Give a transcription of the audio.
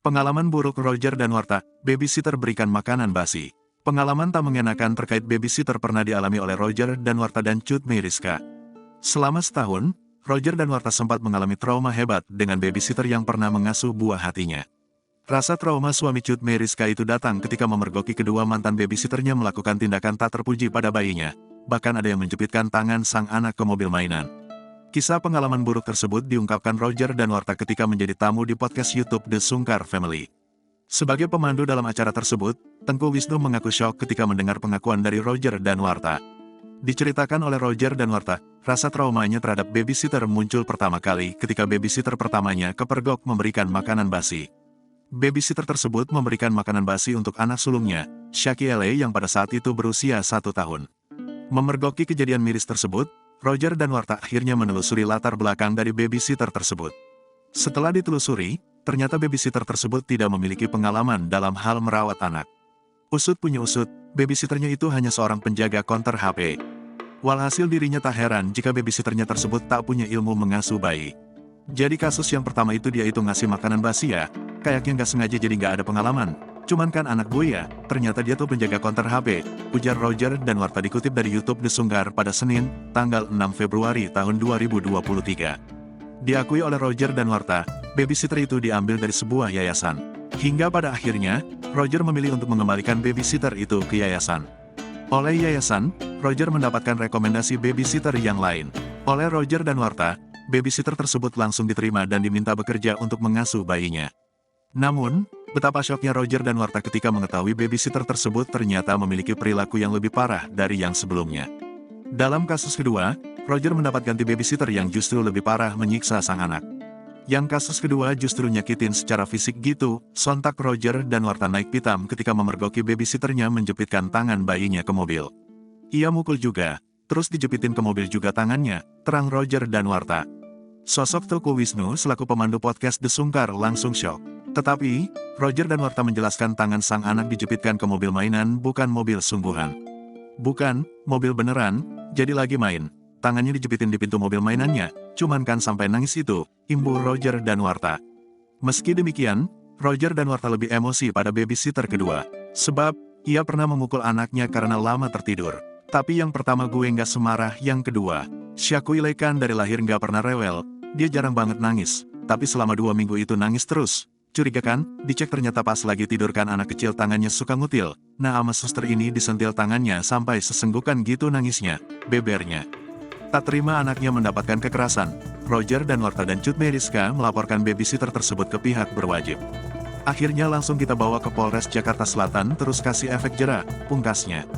Pengalaman buruk Roger dan Warta, babysitter berikan makanan basi. Pengalaman tak mengenakan terkait babysitter pernah dialami oleh Roger dan Warta dan Cut Meyriska. Selama setahun, Roger dan Warta sempat mengalami trauma hebat dengan babysitter yang pernah mengasuh buah hatinya. Rasa trauma suami Cut Meyriska itu datang ketika memergoki kedua mantan babysitternya melakukan tindakan tak terpuji pada bayinya. Bahkan ada yang menjepitkan tangan sang anak ke mobil mainan. Kisah pengalaman buruk tersebut diungkapkan Roger dan Warta ketika menjadi tamu di podcast YouTube The Sungkar Family. Sebagai pemandu dalam acara tersebut, Tengku Wisnu mengaku syok ketika mendengar pengakuan dari Roger dan Warta. Diceritakan oleh Roger dan Warta, rasa traumanya terhadap babysitter muncul pertama kali ketika babysitter pertamanya kepergok memberikan makanan basi. Babysitter tersebut memberikan makanan basi untuk anak sulungnya, Shaki Ele yang pada saat itu berusia 1 tahun. Memergoki kejadian miris tersebut, Roger dan Warta akhirnya menelusuri latar belakang dari babysitter tersebut. Setelah ditelusuri, ternyata babysitter tersebut tidak memiliki pengalaman dalam hal merawat anak. Usut punya usut, babysitternya itu hanya seorang penjaga konter HP. Walhasil dirinya tak heran jika babysitternya tersebut tak punya ilmu mengasuh bayi. Jadi kasus yang pertama itu dia itu ngasih makanan basi ya, kayaknya nggak sengaja jadi nggak ada pengalaman. Cuman kan anak gue ya, ternyata dia tuh penjaga konter HP, ujar Roger dan Warta dikutip dari YouTube The Sungkar pada Senin, tanggal 6 Februari tahun 2023. Diakui oleh Roger dan Warta, babysitter itu diambil dari sebuah yayasan. Hingga pada akhirnya, Roger memilih untuk mengembalikan babysitter itu ke yayasan. Oleh yayasan, Roger mendapatkan rekomendasi babysitter yang lain. Oleh Roger dan Warta, babysitter tersebut langsung diterima dan diminta bekerja untuk mengasuh bayinya. Namun, betapa syoknya Roger dan Warta ketika mengetahui babysitter tersebut ternyata memiliki perilaku yang lebih parah dari yang sebelumnya. Dalam kasus kedua, Roger mendapat ganti babysitter yang justru lebih parah menyiksa sang anak. Yang kasus kedua justru nyakitin secara fisik gitu, sontak Roger dan Warta naik pitam ketika memergoki babysitternya menjepitkan tangan bayinya ke mobil. Ia mukul juga, terus dijepitin ke mobil juga tangannya, terang Roger dan Warta. Sosok Tengku Wisnu selaku pemandu podcast The Sungkar langsung syok. Tetapi, Roger dan Warta menjelaskan tangan sang anak dijepitkan ke mobil mainan bukan mobil sungguhan. Bukan, mobil beneran, jadi lagi main. Tangannya dijepitin di pintu mobil mainannya, cuman kan sampai nangis itu, imbuh Roger dan Warta. Meski demikian, Roger dan Warta lebih emosi pada babysitter kedua. Sebab, ia pernah memukul anaknya karena lama tertidur. Tapi yang pertama gue nggak semarah yang kedua. Shaki Ele kan dari lahir nggak pernah rewel, dia jarang banget nangis. Tapi selama 2 minggu itu nangis terus. Curiga kan? Dicek ternyata pas lagi tidurkan anak kecil tangannya suka ngutil. Nah sama suster ini disentil tangannya sampai sesenggukan gitu nangisnya, bebernya. Tak terima anaknya mendapatkan kekerasan, Roger dan Warta dan Cut Meyriska melaporkan babysitter tersebut ke pihak berwajib. Akhirnya langsung kita bawa ke Polres Jakarta Selatan terus kasih efek jera, pungkasnya.